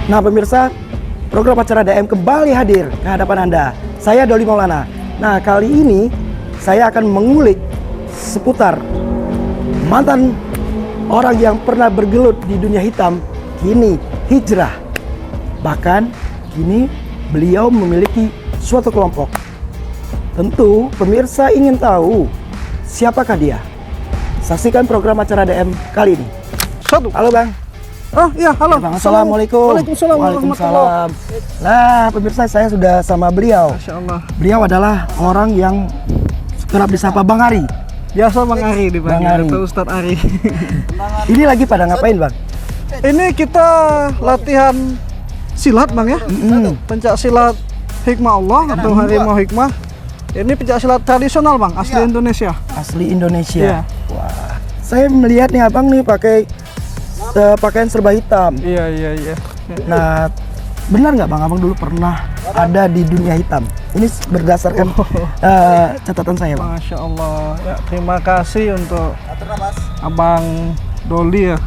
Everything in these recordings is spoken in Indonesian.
Nah pemirsa, program acara DM kembali hadir ke hadapan Anda. Saya Doli Maulana. Nah kali ini saya akan mengulik seputar mantan orang yang pernah bergelut di dunia hitam, kini hijrah. Bahkan kini beliau memiliki suatu kelompok. Tentu pemirsa ingin tahu siapakah dia. Saksikan program acara DM kali ini. Halo Bang. Oh iya, halo. Bang, assalamualaikum. Waalaikumsalam. Waalaikumsalam. Nah, pemirsa saya sudah sama beliau. Masya Allah. Beliau adalah orang yang kerap disapa Bang Ari. Biasa Bang Ari dipanggil, Bang Ari. atau Ustadz Ari. Ini lagi pada ngapain Bang? Ini kita latihan silat Bang ya. Pencak silat hikmah Allah atau harimau hikmah. Ini pencak silat tradisional Bang, asli Indonesia. Asli Indonesia. Iya. Wah, saya melihat nih abang nih pakai pakaian serba hitam. Iya. Nah, benar nggak Bang, abang dulu pernah ada di dunia hitam? Ini berdasarkan catatan saya Bang. Masya Allah. Ya, terima kasih untuk Abang Doli ya.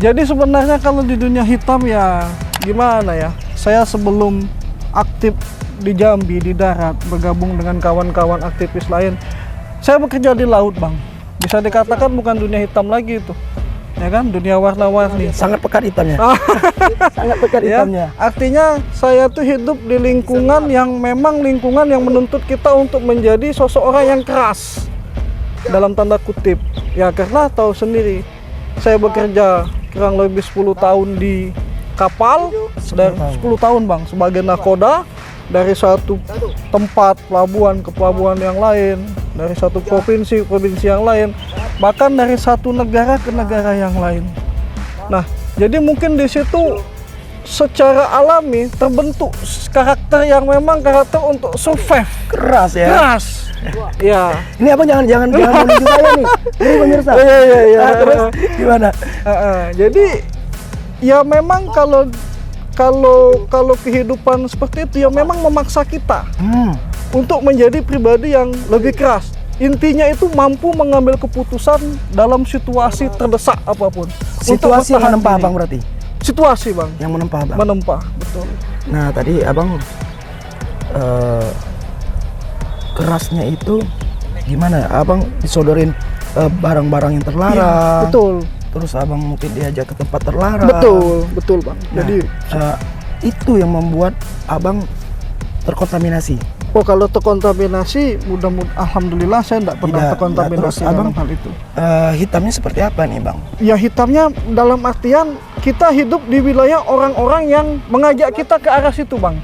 Jadi sebenarnya kalau di dunia hitam ya gimana ya? Saya sebelum aktif di Jambi di darat bergabung dengan kawan-kawan aktivis lain, saya bekerja di laut Bang. Bisa dikatakan bukan dunia hitam lagi itu, ya kan? Dunia warna-warni. Sangat pekat hitamnya. Sangat pekat Ya, hitamnya. artinya saya tuh hidup di lingkungan yang memang lingkungan yang menuntut kita untuk menjadi sosok orang yang keras dalam tanda kutip. Ya karena tahu sendiri, saya bekerja kurang lebih 10 tahun di kapal, dari 10 tahun Bang sebagai nakoda, dari satu tempat pelabuhan ke pelabuhan yang lain, dari satu provinsi ke provinsi yang lain, bahkan dari satu negara ke negara yang lain. Nah, jadi mungkin di situ secara alami terbentuk karakter yang memang karakter untuk survive. Keras ya. Keras. Ya. Ini apa jangan menuju saya nih. Ini pemirsa. Iya. Nah, terus gimana? Jadi ya memang kalau kehidupan seperti itu ya memang memaksa kita untuk menjadi pribadi yang lebih keras. Intinya itu mampu mengambil keputusan dalam situasi terdesak apapun. Situasi yang menempa abang berarti? Situasi Bang. Yang menempa abang? Menempa, betul. Nah tadi abang kerasnya itu gimana? Abang disodorin barang-barang yang terlarang. Ya, betul. Terus abang mungkin diajak ke tempat terlarang. Betul Bang. Nah, Jadi itu yang membuat abang terkontaminasi. oh kalau terkontaminasi, mudah-mudahan alhamdulillah saya tidak pernah Tidak. terkontaminasi Nah, terus dalam abang, hal itu. Hitamnya seperti apa nih Bang? Ya hitamnya dalam artian kita hidup di wilayah orang-orang yang mengajak kita ke arah situ Bang.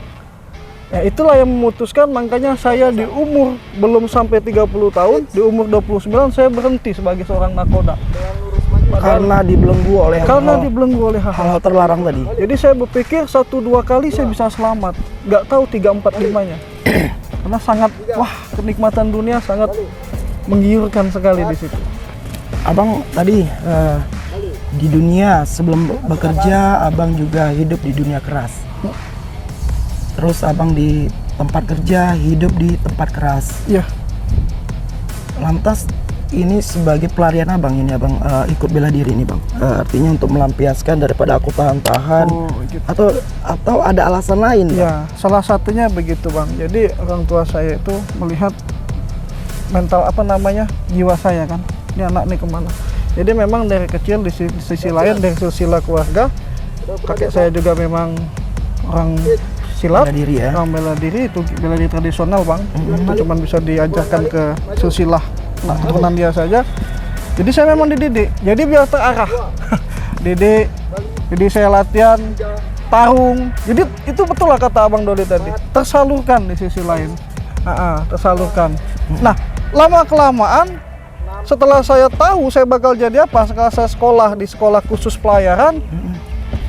Ya itulah yang memutuskan, makanya saya di umur belum sampai 30 tahun, di umur 29 saya berhenti sebagai seorang nakoda. Karena dibelenggu oleh hal-hal terlarang tadi. Jadi saya berpikir 1-2 kali saya bisa selamat, nggak tahu 3-4-5-nya. Karena sangat, kenikmatan dunia sangat menggiurkan sekali di situ. Abang tadi di dunia sebelum bekerja, abang juga hidup di dunia keras. Terus abang di tempat kerja hidup di tempat keras. Iya. Lantas ini sebagai pelarian abang ini abang ikut bela diri ini Bang. Artinya untuk melampiaskan daripada aku tahan-tahan. Gitu. Atau ada alasan lain Bang? Ya, salah satunya begitu Bang. Jadi orang tua saya itu melihat mental jiwa saya kan. Ini anak nih kemana? Jadi memang dari kecil di sisi lain dari silsilah keluarga, kakek saya juga memang orang silat, bela diri ya. Orang bela diri itu bela diri tradisional Bang. Itu cuma bisa diajarkan ke silsilah keturunan dia saja. Jadi saya memang dididik. Jadi biar terarah. Didik. Jadi saya latihan tarung. Jadi itu betul lah kata Abang Doli tadi. Tersalurkan di sisi lain. Tersalurkan. Nah, lama kelamaan setelah saya tahu saya bakal jadi apa, setelah saya sekolah di sekolah khusus pelayaran,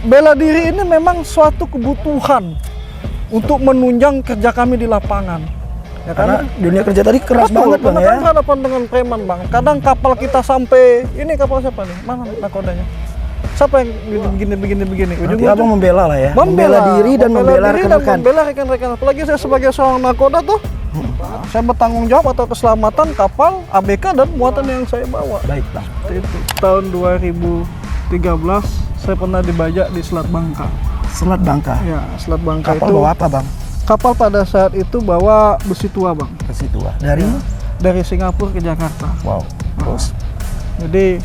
bela diri ini memang suatu kebutuhan untuk menunjang kerja kami di lapangan. Ya Karena dunia kerja tadi keras banget Bang ya. Kan berhadapan dengan preman Bang. Kadang kapal kita sampai, ini kapal siapa nih? Mana nakodanya? Siapa yang begini? Berarti abang membela lah ya. Membela diri dan membela rekan-rekan. Membela rekan-rekan. Apalagi saya sebagai seorang nakoda tuh, saya bertanggung jawab atas keselamatan kapal, ABK dan muatan yang saya bawa. Baik Bang. Itu tahun 2000 saya pernah dibajak di Selat Bangka. Selat Bangka. Ya, Selat Bangka Kapal itu. bawa apa bang? Kapal pada saat itu bawa besi tua bang. Besi tua. Dari? Ya, dari Singapura ke Jakarta. Wow. Terus? Jadi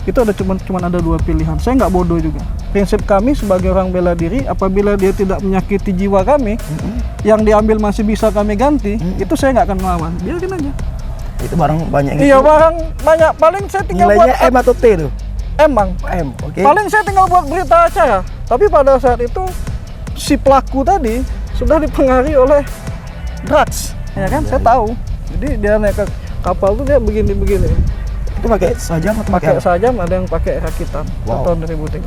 itu cuma ada dua pilihan. Saya nggak bodoh juga. Prinsip kami sebagai orang bela diri, apabila dia tidak menyakiti jiwa kami, yang diambil masih bisa kami ganti, itu saya nggak akan melawan. Biarin aja. Itu barang banyak. Iya, barang banyak. Paling saya tinggal Nilainya buat M atau T tuh? M bang. M. Oke. Paling saya tinggal buat berita acara. Tapi pada saat itu si pelaku tadi sudah dipengaruhi oleh drugs, ya kan? Saya tahu. Jadi dia naik ke kapal tuh dia begini-begini. Itu pakai sajam atau Pakai apa? sajam, ada yang pakai rakitan. Wow. Tahun 2003.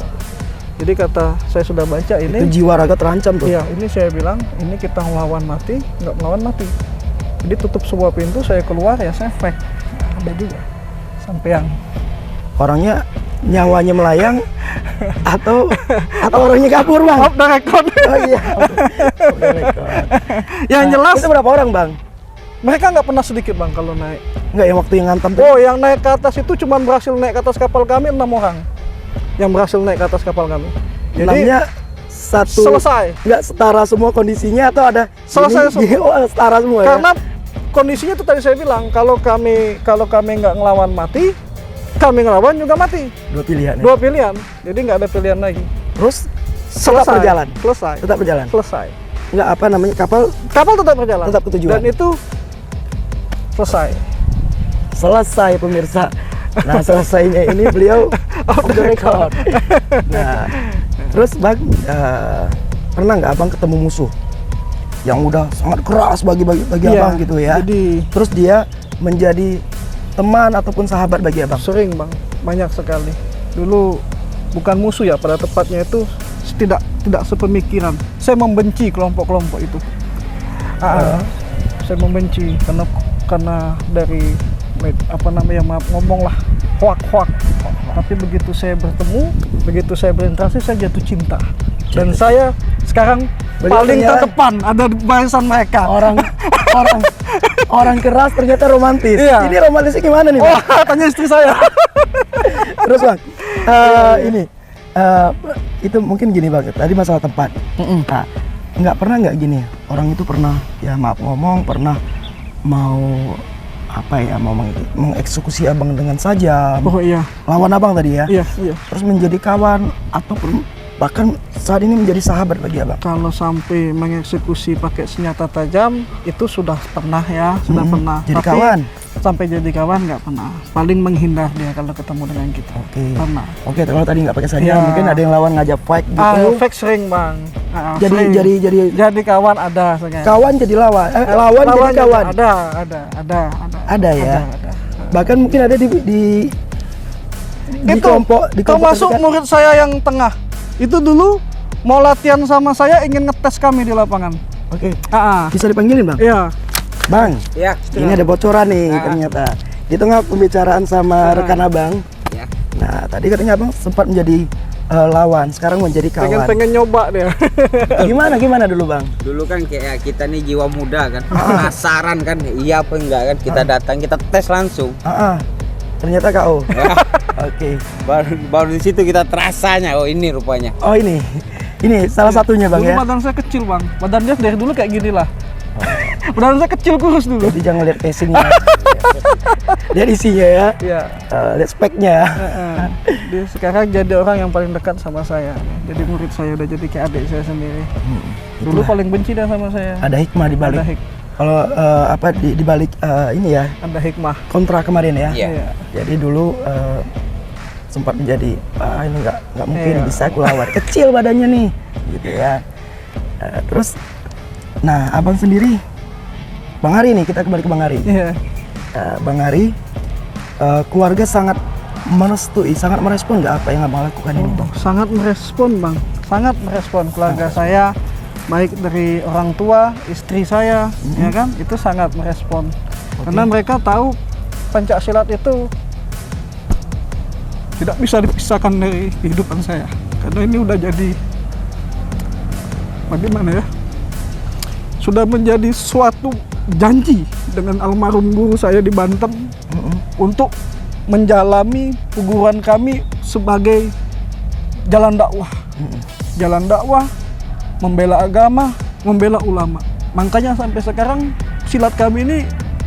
Jadi kata saya sudah baca Itu ini. jiwa raga terancam tuh. Iya, ini saya bilang ini kita melawan mati, nggak melawan mati. Jadi tutup semua pintu, saya keluar ya saya fight. Nah, ada juga sampai yang Orangnya nyawanya melayang atau orangnya kabur bang? off the record. Oh iya. Off the record. Yang jelas Itu berapa orang bang? mereka nggak pernah sedikit bang kalau naik. Enggak yang waktu yang ngantem tuh. Oh, yang naik ke atas itu cuma berhasil naik ke atas kapal kami 6 orang. Yang berhasil naik ke atas kapal kami. Jadi Enamnya satu. selesai. Enggak setara semua kondisinya atau ada? Selesai gini, semua. oh, setara semua Karena ya? kondisinya itu tadi saya bilang kalau kami nggak ngelawan mati, kami ngelawan juga mati. Dua pilihan. Ya? Dua pilihan. Jadi nggak ada pilihan lagi. Terus tetap Selesai. berjalan. Selesai. Tetap berjalan. Selesai. Enggak apa namanya kapal Kapal tetap berjalan. Tetap ke tujuan. Dan itu selesai. selesai pemirsa. Nah selesainya ini beliau off the record. Nah terus bang pernah nggak abang ketemu musuh yang udah sangat keras bagi Iya, abang gitu ya? jadi- terus dia menjadi teman ataupun sahabat bagi abang? Sering bang, banyak sekali. Dulu bukan musuh ya, pada tepatnya itu tidak sepemikiran. Saya membenci kelompok-kelompok itu. Saya membenci karena dari apa namanya, maaf ngomong lah, hoak. Tapi begitu saya bertemu, begitu saya berinteraksi, saya jatuh cinta. Dan saya sekarang Beliau paling ternyata- terdepan ada di barisan mereka. Orang keras ternyata romantis. Iya. Ini romantisnya gimana nih bang? Wah, tanya istri saya. Terus bang, ini itu mungkin gini bang. Tadi masalah tempat. Nah, nggak gini. Orang itu pernah ya maaf ngomong pernah mau apa ya mau mengeksekusi abang dengan saja. Oh iya, Lawan abang tadi ya. iya. Terus menjadi kawan ataupun bahkan saat ini menjadi sahabat bagi abang. Kalau sampai mengeksekusi pakai senjata tajam itu sudah pernah ya, sudah pernah. Jadi Tapi kawan. sampai jadi kawan nggak pernah. Paling menghindar dia kalau ketemu dengan kita. Oke. Pernah. Oke, kalau tadi nggak pakai saja, Ya. mungkin ada yang lawan ngajak fight gitu. Fake sering bang. Sering. Jadi kawan ada sekarang. kawan jadi lawan. Lawan jadi kawan. Ada. Ada ya. Ada. Bahkan mungkin ada di Itu kelompok termasuk terdekat. murid saya yang tengah. Itu dulu mau latihan sama saya, ingin ngetes kami di lapangan. Oke. Ah, Bisa dipanggilin, Bang? iya. Bang. Ya, Ini ada bocoran nih ternyata. Di tengah pembicaraan sama rekan Abang. ya. Nah, tadi katanya Abang sempat menjadi lawan, sekarang menjadi kawan. Pengen nyoba dia. Gimana dulu, Bang? Dulu kan kayak kita nih jiwa muda kan, penasaran kan, iya apa enggak kan, kita datang, kita tes langsung. Ternyata KO. Oke. Baru di situ kita terasanya, oh ini rupanya. Oh, ini salah satunya, Bang Dulu ya. badan saya kecil bang, badan dia dari dulu kayak gini lah. Badan saya kecil kurus dulu. Jadi jangan lihat casingnya. Lihat isinya ya. Iya. Lihat speknya. Dia sekarang jadi orang yang paling dekat sama saya. Jadi murid saya, udah jadi kayak adik saya sendiri. Dulu paling benci dia sama saya. Ada hikmah di balik. Ada Kalau di balik ini ya ada hikmah. kontra kemarin ya. Iya. Jadi dulu sempat menjadi ini nggak mungkin Iya. bisa aku lawan. Kecil badannya nih, gitu ya. Terus, nah abang sendiri, Bang Hari nih, kita kembali ke Bang Hari. Iya. Bang Hari, keluarga sangat merestui, sangat merespon nggak apa yang abang lakukan ini, Bang? Sangat merespon bang, sangat merespon keluarga saya, baik dari orang tua, istri saya, ya kan, itu sangat merespon. Karena mereka tahu Pancasilat itu tidak bisa dipisahkan dari kehidupan saya. Karena ini udah jadi, bagaimana ya, sudah menjadi suatu janji dengan almarhum guru saya di Banten untuk menjalani perguruan kami sebagai jalan dakwah. Jalan dakwah, membela agama, membela ulama. Makanya sampai sekarang silat kami ini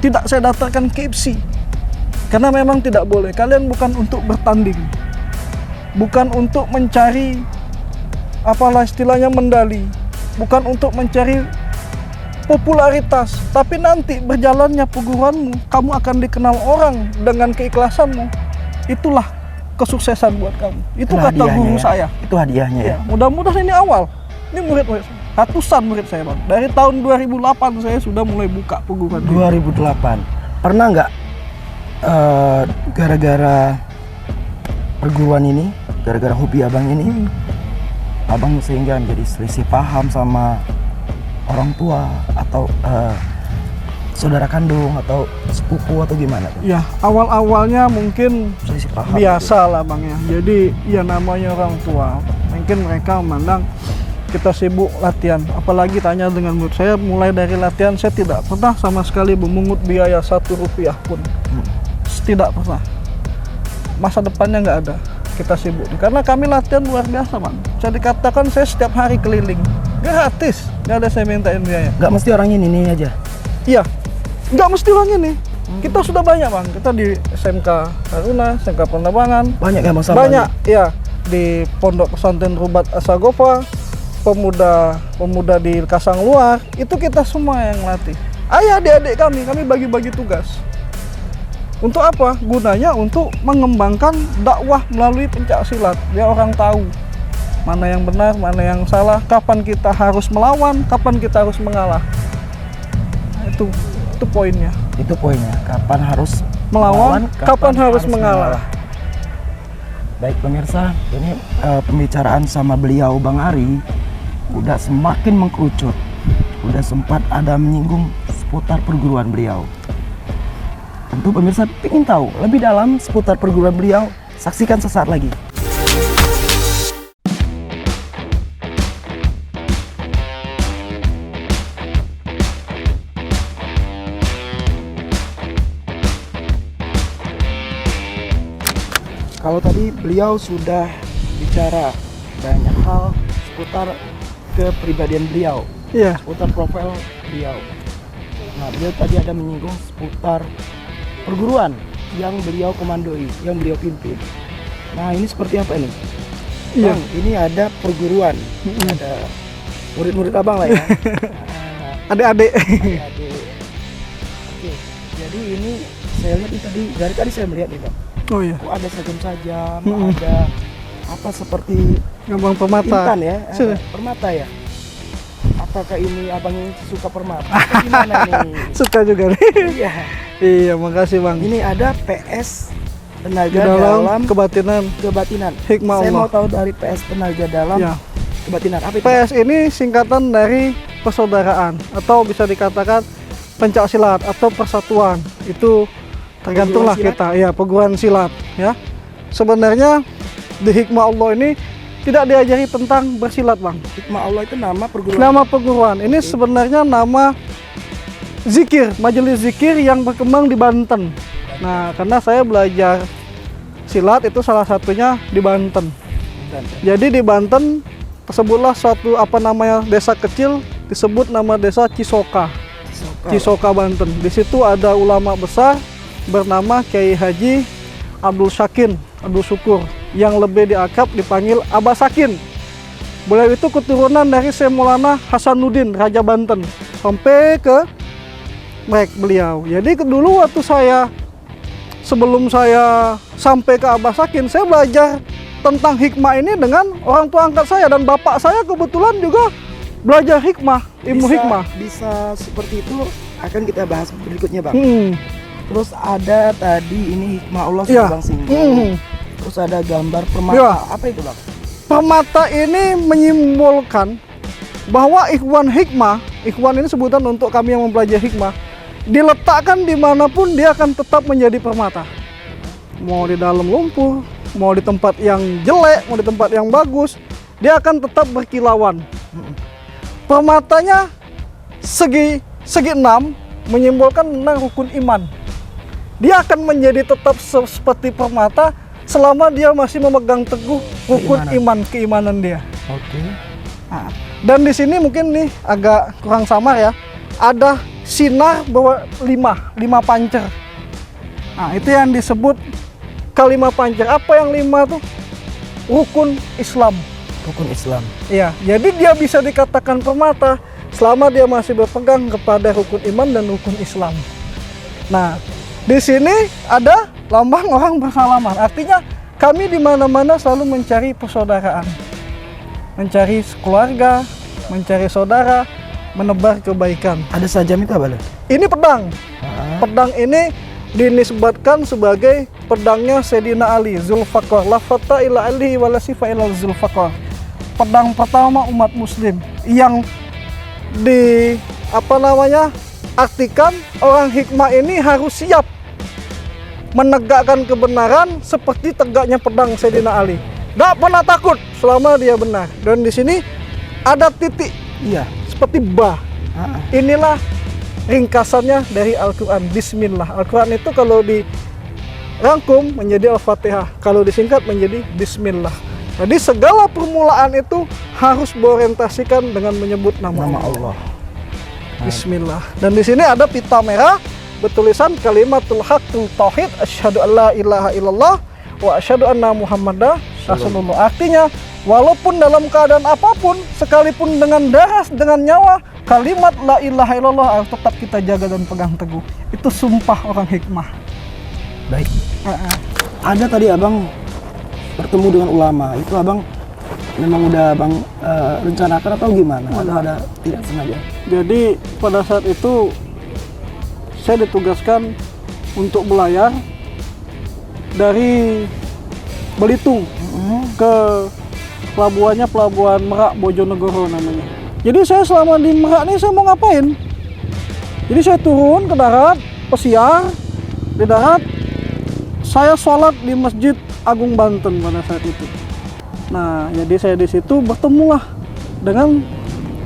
tidak saya daftarkan ke IPSI. Karena memang tidak boleh. Kalian bukan untuk bertanding. Bukan untuk mencari apalah istilahnya medali. Bukan untuk mencari popularitas, tapi nanti berjalannya perguruanmu, kamu akan dikenal orang dengan keikhlasanmu. Itulah kesuksesan buat kamu. Itu kata guru saya. Itu hadiahnya ya. Mudah-mudahan ini awal. Ini murid-murid, ratusan murid saya, Bang. Dari tahun 2008 saya sudah mulai buka perguruan. 2008. Pernah nggak gara-gara perguruan ini, gara-gara hobi abang ini, abang sehingga menjadi selisih paham sama orang tua atau saudara kandung atau sepupu atau gimana tuh? Ya, awal-awalnya mungkin Selisih paham biasa lah Bang ya. Jadi ya namanya orang tua. Mungkin mereka memandang kita sibuk latihan. Apalagi tanya dengan murid saya, mulai dari latihan saya tidak pernah sama sekali memungut biaya 1 rupiah pun. Tidak pernah. Masa depannya nggak ada. Kita sibuk. Karena kami latihan luar biasa Bang. Saya dikatakan saya setiap hari keliling. Gratis, nggak ada saya mintain biaya. Nggak mesti orang ini aja? Iya, nggak mesti orang ini. Kita sudah banyak Bang, kita di SMK Taruna, SMK Penerbangan. Banyak ya Bang Sambal? Banyak, ya. Di Pondok Pesantren Rubat Asagova, pemuda di Kasang Luar, itu kita semua yang latih. Ayah adik-adik kami bagi-bagi tugas. Untuk apa? Gunanya untuk mengembangkan dakwah melalui pencak silat. Biar orang tahu mana yang benar, mana yang salah, kapan kita harus melawan, kapan kita harus mengalah. Itu poinnya. Itu poinnya. Kapan harus Melawan, kapan harus mengalah. Baik pemirsa, ini pembicaraan sama beliau Bang Ari udah semakin mengkerucut. Udah sempat ada menyinggung seputar perguruan beliau. Tentu pemirsa ingin tahu lebih dalam seputar perguruan beliau, saksikan sesaat lagi. Kalau tadi beliau sudah bicara banyak hal seputar kepribadian beliau, Iya. seputar profil beliau. Nah, beliau tadi ada menyinggung seputar perguruan yang beliau komandoi, yang beliau pimpin. Nah, ini seperti apa ini? Iya. Bang, ini ada perguruan, ada murid-murid abang lah ya. Adik-adik. Adik-adik. Oke, jadi ini saya lihat ini dari tadi saya melihat nih Bang. Oh iya. Kok ada sajam-sajam, ada apa seperti Abang Permata. intan ya, Sudah. permata ya. Apakah ini abang yang suka permata? Atau gimana nih? Suka juga nih. Iya. Iya, makasih Bang. Ini ada PS tenaga Di dalam dalam kebatinan. kebatinan. Hikmah Saya Allah. mau tahu dari PS tenaga dalam Ya. kebatinan. Apa itu? PS ini singkatan dari persaudaraan atau bisa dikatakan pencak silat atau persatuan. Itu tergantunglah Perguruan kita. Ya, perguruan silat ya. Sebenarnya di Hikmah Allah ini tidak diajari tentang bersilat Bang. Hikmah Allah itu nama perguruan. Nama perguruan ini sebenarnya nama zikir, majelis zikir yang berkembang di Banten. Nah, karena saya belajar silat itu salah satunya di Banten. Jadi di Banten tersebutlah suatu desa kecil disebut nama desa Cisoka. Cisoka Banten. Di situ ada ulama besar bernama Kiai Haji Abdul Syakin, Abdul Syukur, yang lebih diakrab dipanggil Abah Sakin. Beliau itu keturunan dari Syekh Maulana Hasanuddin, Raja Banten, sampai ke beliau. Jadi dulu waktu sebelum saya sampai ke Abah Sakin, saya belajar tentang hikmah ini dengan orang tua angkat saya, dan bapak saya kebetulan juga belajar hikmah, ilmu hikmah. Bisa seperti itu akan kita bahas berikutnya Bang. Hmm. Terus ada tadi ini hikmah Allah Iya. Bang singgung. Terus ada gambar permata. Iya. Apa itu Bang? Permata ini menyimbolkan bahwa ikhwan ini sebutan untuk kami yang mempelajari hikmah, diletakkan dimanapun dia akan tetap menjadi permata. Mau di dalam lumpur, mau di tempat yang jelek, mau di tempat yang bagus, dia akan tetap berkilauan. Permatanya segi 6 menyimbolkan tentang rukun iman. Dia akan menjadi tetap seperti permata selama dia masih memegang teguh rukun keimanan dia. Oke. Nah, dan di sini mungkin nih agak kurang samar ya. Ada sinar bahwa 5 pancer. Nah, itu yang disebut kelima pancer. Apa yang 5 tuh? Rukun Islam. Rukun Islam. Iya, jadi dia bisa dikatakan permata selama dia masih berpegang kepada rukun iman dan rukun Islam. Nah, di sini ada lambang orang bersalaman. Artinya kami di mana-mana selalu mencari persaudaraan, mencari keluarga, mencari saudara, menebar kebaikan. Ada sajam itu apa, Lur? Ini pedang. Pedang ini dinisbatkan sebagai pedangnya Sayyidina Ali, Zulfaqar. La fata ila alihi wa la sifa ila Zulfaqar. Pedang pertama umat muslim yang artikan orang hikmah ini harus siap menegakkan kebenaran seperti tegaknya pedang Sayyidina Ali. Gak pernah takut selama dia benar. Dan di sini ada titik, Iya. seperti ba. Inilah ringkasannya dari Al-Quran. Bismillah. Al-Quran itu kalau dirangkum menjadi Al-Fatihah, kalau disingkat menjadi Bismillah. Jadi segala permulaan itu harus berorientasikan dengan menyebut nama Allah. Bismillah. Dan di sini ada pita merah bertulisan kalimatul haqqul tauhid, asyhadu alla ilaha illallah wa asyhadu anna muhammadar rasulullah. Artinya walaupun dalam keadaan apapun, sekalipun dengan darah, dengan nyawa, kalimat la ilaha illallah harus tetap kita jaga dan pegang teguh. Itu sumpah orang hikmah. Baik. Ada tadi Abang bertemu dengan ulama. Itu Abang memang udah Abang rencanakan atau gimana? Atau ada tidak sengaja? Jadi pada saat itu saya ditugaskan untuk belayar dari Belitung ke pelabuhannya Pelabuhan Merak Bojonegoro namanya. Jadi saya selama di Merak ini saya mau ngapain? Jadi saya turun ke darat, pesiar di darat, saya sholat di Masjid Agung Banten pada saat itu. Nah, jadi saya di situ bertemulah dengan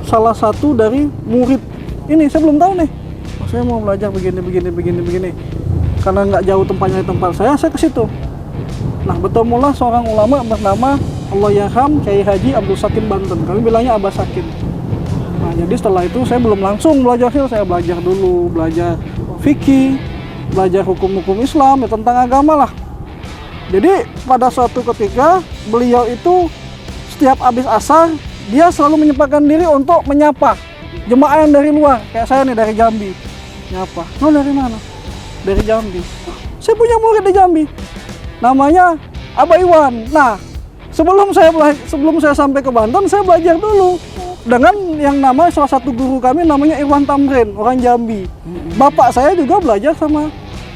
salah satu dari murid ini. Saya belum tahu nih. Oh, saya mau belajar begini. Karena nggak jauh tempatnya dari tempat saya ke situ. Nah, bertemulah seorang ulama bernama Allahyarham Kyai Haji Abdul Sakin Banten. Kami bilangnya Abah Sakin. Nah, jadi setelah itu saya belum langsung belajar fil, saya belajar dulu, belajar fikih, belajar hukum-hukum Islam, ya tentang agama lah. Jadi pada suatu ketika beliau itu setiap habis asar dia selalu menyempatkan diri untuk menyapa jemaah yang dari luar, kayak saya nih dari Jambi. Nyapa. "Oh, dari mana?" "Dari Jambi." "Oh, saya punya murid di Jambi. Namanya Abah Iwan." Nah, sebelum saya sampai ke Banten, saya belajar dulu dengan yang nama salah satu guru kami namanya Irwan Tamrin, orang Jambi. Bapak saya juga belajar sama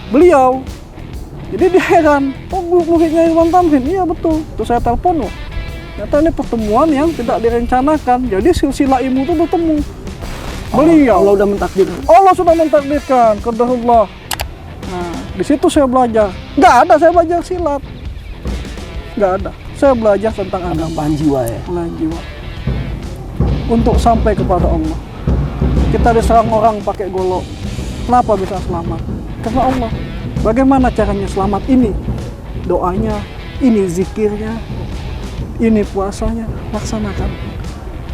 beliau. Jadi dia heran, "Oh, muridnya Irwan Tamrin?" "Iya, betul." Terus saya telepon, loh, ternyata ini pertemuan yang tidak direncanakan. Jadi silsilah ilmu itu bertemu. Beliau Allah udah mentakdir. Allah sudah mentakdirkan, qadarullah. Nah, di situ saya belajar. Nggak ada saya belajar silat. Nggak ada. Saya belajar tentang agama. Pengampahan jiwa ya. Pengampahan jiwa. Untuk sampai kepada Allah. Kita diserang orang pakai golok. Kenapa bisa selamat? Karena Allah. Bagaimana caranya selamat? Ini doanya, ini zikirnya, ini puasanya, laksanakan.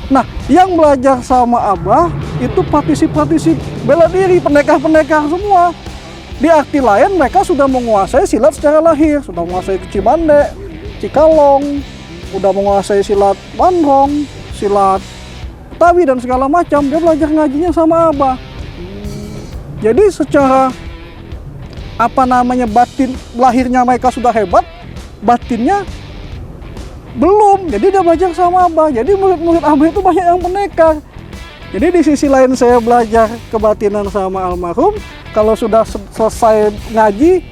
Nah, yang belajar sama Abah itu praktisi-praktisi bela diri, pendekar-pendekar semua. Di arti lain mereka sudah menguasai silat secara lahir, sudah menguasai Cimande, Cikalong, sudah menguasai silat Bandrong, silat Betawi dan segala macam. Dia belajar ngajinya sama Abah. Jadi secara batin lahirnya mereka sudah hebat, batinnya belum. Jadi dia belajar sama Abah. Jadi murid-murid Abah itu banyak yang pendekar. Jadi di sisi lain saya belajar kebatinan sama almarhum. Kalau sudah selesai ngaji,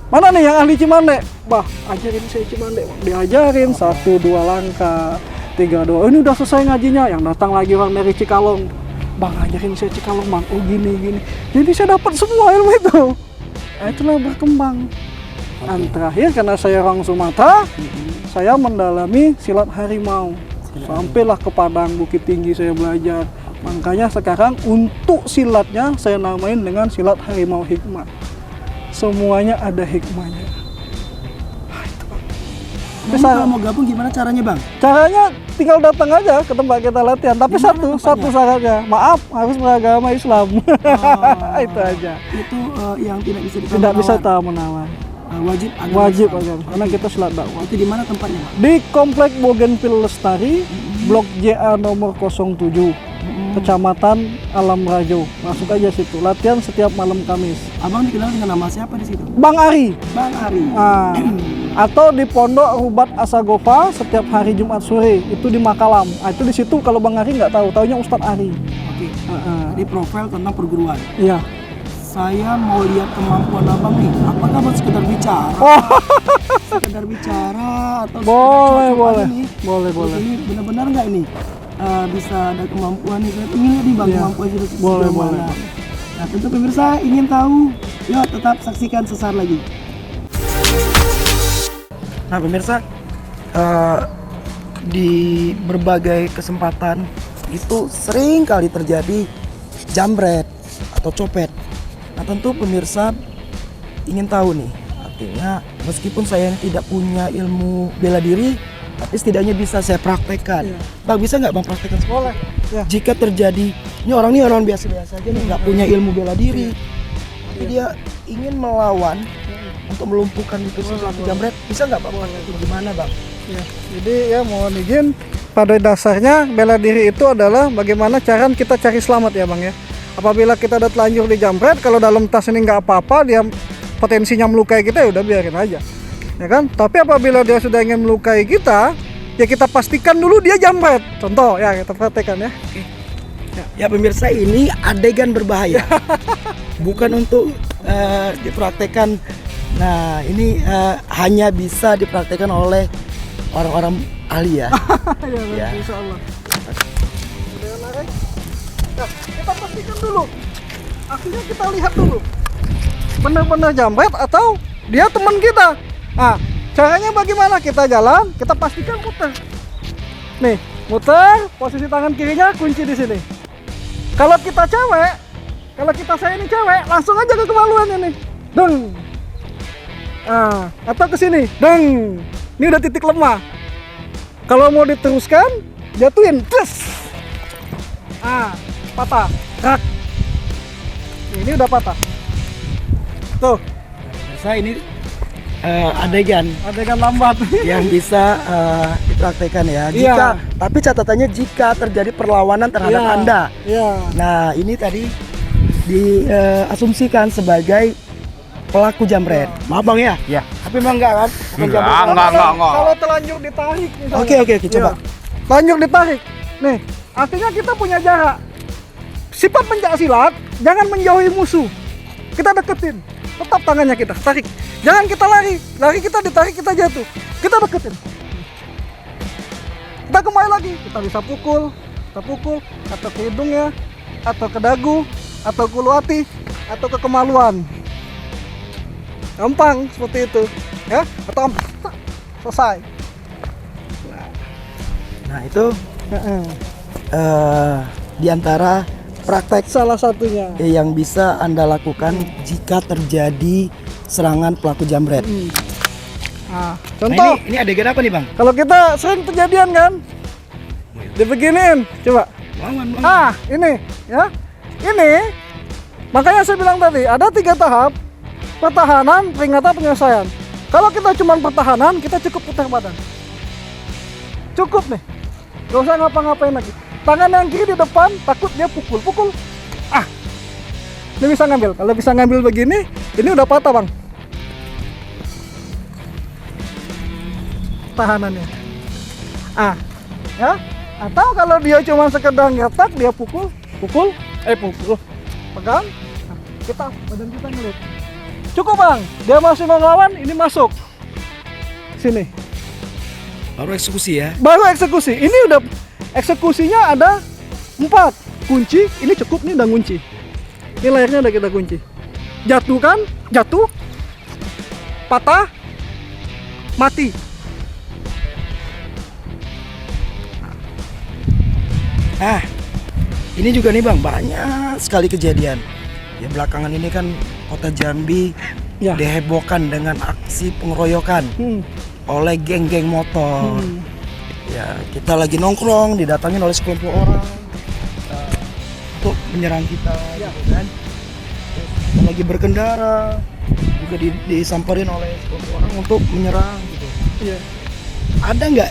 mana nih yang ahli Cimande? "Bah, ajarin saya Cimande." Diajarin 1-2 langkah, 3-2. Ini udah selesai ngajinya. Yang datang lagi orang dari Cikalong. "Bang, ajarin saya Cikalong, Bang." "Oh, gini." Jadi saya dapat semua ilmu itu. Nah, itulah berkembang. Dan terakhir karena saya orang Sumatera, saya mendalami silat harimau. Sampailah ke Padang, Bukit Tinggi saya belajar. Makanya sekarang untuk silatnya saya namain dengan silat harimau hikmah. Semuanya ada hikmahnya. Nah, itu. Nah, ini kalau mau gabung gimana caranya bang? Caranya tinggal datang aja ke tempat kita latihan. Tapi satu syaratnya, maaf harus beragama Islam. Itu aja. Itu yang tidak bisa Tidak bisa tawar-menawar. Wajib agama Wajib Islam. aja, karena kita sholat dakwah. Itu di mana tempatnya bang? Di Komplek Bougainville Lestari, Blok JA nomor 07, Kecamatan Alam Rajo. Masuk aja situ. Latihan setiap malam Kamis. Abang dikenal dengan nama siapa di situ? Bang Ari. Bang Ari. Atau di Pondok Rubat Asagova setiap hari Jumat sore, itu di Makalam. Itu di situ kalau Bang Ari nggak tahu, taunya Ustadz Ari. Oke. Di profil tentang perguruan. Iya. Saya mau lihat kemampuan abang nih. Apakah abang sekedar bicara? Sekedar bicara atau Boleh, sekedar boleh. nih? Boleh. Ini benar-benar nggak ini? Bisa ada kemampuan nih. Saya ingin lihat nih bang Iya. kemampuan sudah Boleh. mana. Nah tentu pemirsa ingin tahu, yuk tetap saksikan sesaat lagi. Nah pemirsa, di berbagai kesempatan itu sering kali terjadi jambret atau copet. Nah tentu pemirsa ingin tahu nih, artinya meskipun saya tidak punya ilmu bela diri, tapi setidaknya bisa saya praktekkan. Bang bisa nggak bang praktekkan? Boleh. Ya. Jika terjadi, ini orang biasa-biasa aja nih, nggak punya ilmu bela diri, tapi dia ingin melawan untuk melumpuhkan itu sesuatu jambret, bisa nggak bang? Gimana bang? Ya. Jadi ya mohon izin, pada dasarnya bela diri itu adalah bagaimana cara kita cari selamat ya bang ya. Apabila kita udah telanjur di jambret, kalau dalam tas ini nggak apa-apa, dia potensinya melukai kita ya udah biarin aja, ya kan? Tapi apabila dia sudah ingin melukai kita, ya kita pastikan dulu dia jambret. Contoh ya kita praktekkan ya. Ya pemirsa, ini adegan berbahaya, bukan untuk dipraktekkan. Nah ini hanya bisa dipraktekkan oleh orang-orang ahli ya. Ya, insya Allah. Udah narik. Nah, kita pastikan dulu. Akhirnya kita lihat dulu. Benar-benar jambret atau dia teman kita. Nah, caranya bagaimana? Kita jalan, kita pastikan muter. Nih, muter, posisi tangan kirinya kunci di sini. Kalau kita cewek, kalau saya ini cewek, langsung aja ke kemaluan ini. Deng. Nah, atau ke sini. Deng. Ini udah titik lemah. Kalau mau diteruskan, jatuhin. Des. Patah. Rak. Ini udah patah. Tuh. Pemirsa ini adegan lambat. yang bisa dipraktekkan ya. Iya. Tapi catatannya jika terjadi perlawanan terhadap Iya. Anda. Iya. Nah ini tadi diasumsikan sebagai pelaku jambret. Maaf bang ya? Iya. Tapi emang enggak kan? Bukan jambret. Enggak. Kalau telanjur ditarik misalnya. Oke, coba. Iya. Telanjur ditarik. Nih, artinya kita punya jarak. Sifat pencaksilat, jangan menjauhi musuh. Kita deketin. Tetap tangannya kita tarik. Jangan kita lari. Lari kita ditarik, kita jatuh. Kita deketin. Kita kembali lagi. Kita bisa pukul. Kita pukul atau ke hidungnya, atau ke dagu, atau ke hati, atau ke kemaluan. Gampang seperti itu. Ya, atau selesai. Nah itu di antara praktek Salah satunya. yang bisa Anda lakukan jika terjadi serangan pelaku jambret. Nah, Nah, contoh. ini adegan apa nih bang? Kalau kita sering kejadian kan, dibeginiin, coba. Ini, ya, ini. Makanya saya bilang tadi ada 3 tahap: pertahanan, peringatan, penyelesaian. Kalau kita cuma pertahanan, kita cukup putar badan. Cukup nih, gak usah ngapa-ngapain lagi. Tangan yang kiri di depan, takut dia pukul. Ini bisa ngambil. Kalau bisa ngambil begini, ini udah patah bang. Tahanannya. Ya. Atau kalau dia cuma sekedar ngetak, dia pukul, pegang. Nah, kita badan kita ngelit. Cukup bang. Dia masih mau ngelawan, ini masuk. Sini. Baru eksekusi ya? Baru eksekusi. Ini udah eksekusinya ada 4 kunci. Ini cukup nih udah kunci. Ini layarnya udah kita kunci. Jatuh kan? Jatuh. Patah. Mati. Nah, ini juga nih bang, banyak sekali kejadian. Ya belakangan ini kan kota Jambi Ya. dihebohkan dengan aksi pengeroyokan. oleh geng-geng motor. Ya, kita lagi nongkrong, didatangin oleh sekelompok orang untuk menyerang kita, gitu kan. Terus kita lagi berkendara, juga disamperin oleh sekelompok orang untuk menyerang, gitu. Iya. Ada nggak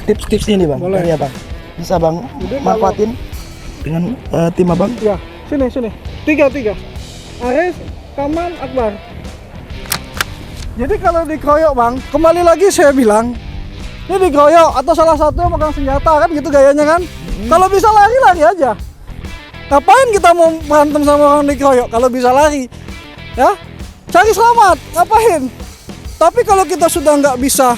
tips-tipsnya nih bang? Boleh. Dari abang? Bisa bang manfaatin dengan tim abang? Ya, sini. Tiga. Aris, Kaman, Akbar. Jadi kalau dikeroyok bang, kembali lagi saya bilang, ini dikeroyok atau salah satu yang megang senjata kan gitu gayanya kan. Kalau bisa lari aja. Ngapain kita mau berantem sama orang dikeroyok kalau bisa lari? Ya, cari selamat, ngapain? Tapi kalau kita sudah nggak bisa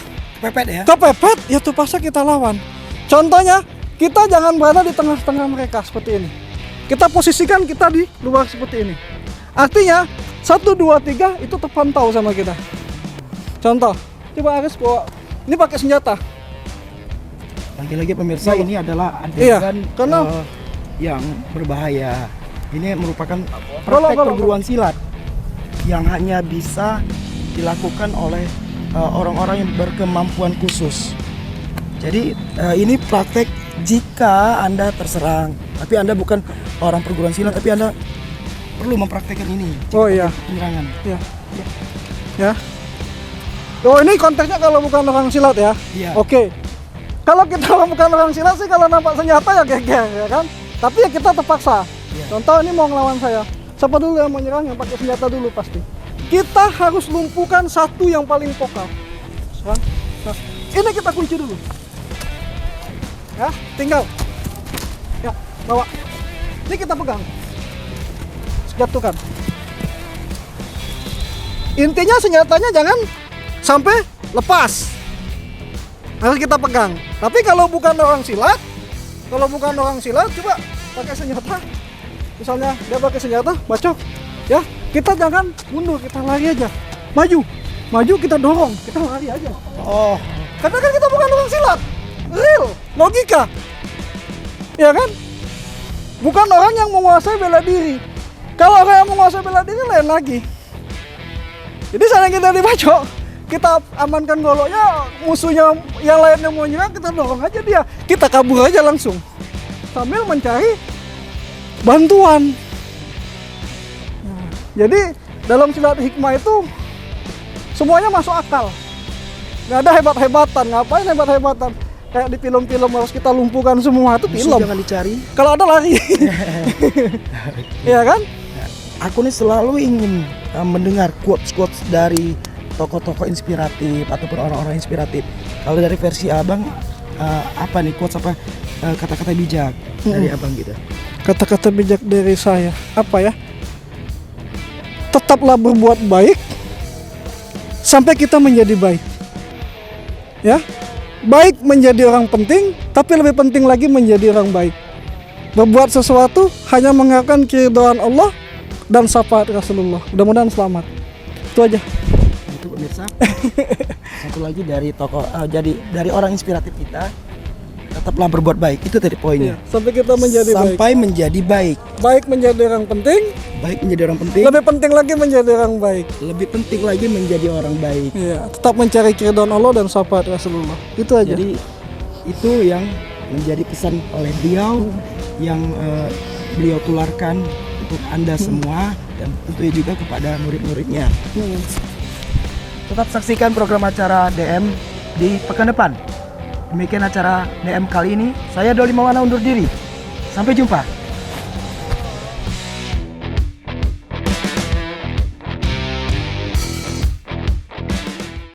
kepepet, ya terpaksa kita lawan. Contohnya, kita jangan berada di tengah-tengah mereka seperti ini. Kita posisikan kita di luar seperti ini. Artinya 1, 2, 3 itu terpantau sama kita. Contoh, coba Aris bawa, ini pakai senjata. Lagi-lagi pemirsa, Bawa. ini adalah Iya, adegan karena yang berbahaya. Ini merupakan Kalau- praktek perguruan silat yang hanya bisa dilakukan oleh orang-orang yang berkemampuan khusus. Jadi ini praktek jika Anda terserang, tapi Anda bukan orang perguruan silat, tapi Anda perlu mempraktekkan ini. Oh iya. Penyerangan. Ya. Oh ini konteksnya kalau bukan orang silat ya. Iya. Oke. Kalau kita bukan orang silat sih kalau nampak senjata ya geger ya kan. Tapi ya kita terpaksa. Iya. Contoh ini mau ngelawan saya. Siapa dulu yang menyerang yang pakai senjata dulu pasti. Kita harus lumpuhkan satu yang paling pokok. Nah, ini kita kunci dulu. Ya, tinggal. Ya, bawa. Ini kita pegang. Jatuhkan. Intinya senjatanya jangan sampai lepas. Harus kita pegang. Tapi kalau bukan orang silat, coba pakai senjata. Misalnya dia pakai senjata, bacok. Ya, kita jangan mundur, kita lari aja. Maju kita dorong, kita lari aja. Oh, Karena kan kita bukan orang silat. Real, logika. Ya kan? Bukan orang yang menguasai bela diri. Kalau orang yang menguasai bela diri lain lagi. Jadi saat kita dibacok, kita amankan goloknya, musuhnya yang lainnya mau nyerang, kita dorong aja dia. Kita kabur aja langsung. Sambil mencari bantuan. Nah, jadi dalam silat hikmah itu semuanya masuk akal. Nggak ada hebat-hebatan, ngapain hebat-hebatan? Kayak di film-film harus kita lumpuhkan semua, itu musuh film. jangan dicari. Kalau ada lari. Iya kan? Aku nih selalu ingin mendengar quotes-quotes dari tokoh-tokoh inspiratif ataupun orang-orang inspiratif. Kalau dari versi abang, apa nih quotes apa kata-kata bijak dari abang gitu? Kata-kata bijak dari saya, apa ya? Tetaplah berbuat baik sampai kita menjadi baik. Ya, baik menjadi orang penting, tapi lebih penting lagi menjadi orang baik. Berbuat sesuatu hanya mengharapkan keridhaan Allah dan syafaat Rasulullah. Mudah-mudahan selamat. Itu aja. Itu pemirsa. Satu lagi dari tokoh, jadi dari orang inspiratif kita, tetaplah berbuat baik. Itu tadi poinnya. Sampai kita menjadi baik. Sampai menjadi baik. Baik menjadi orang penting, Baik menjadi orang penting. lebih penting lagi menjadi orang baik. Lebih penting lagi menjadi orang baik. Iya, tetap mencari keridhaan Allah dan syafaat Rasulullah. Itu aja. Jadi itu yang menjadi pesan oleh beliau yang beliau tularkan untuk Anda semua dan tentunya juga kepada murid-muridnya. Tetap saksikan program acara DM di pekan depan. Demikian acara DM kali ini. Saya Doli Maulana undur diri. Sampai jumpa.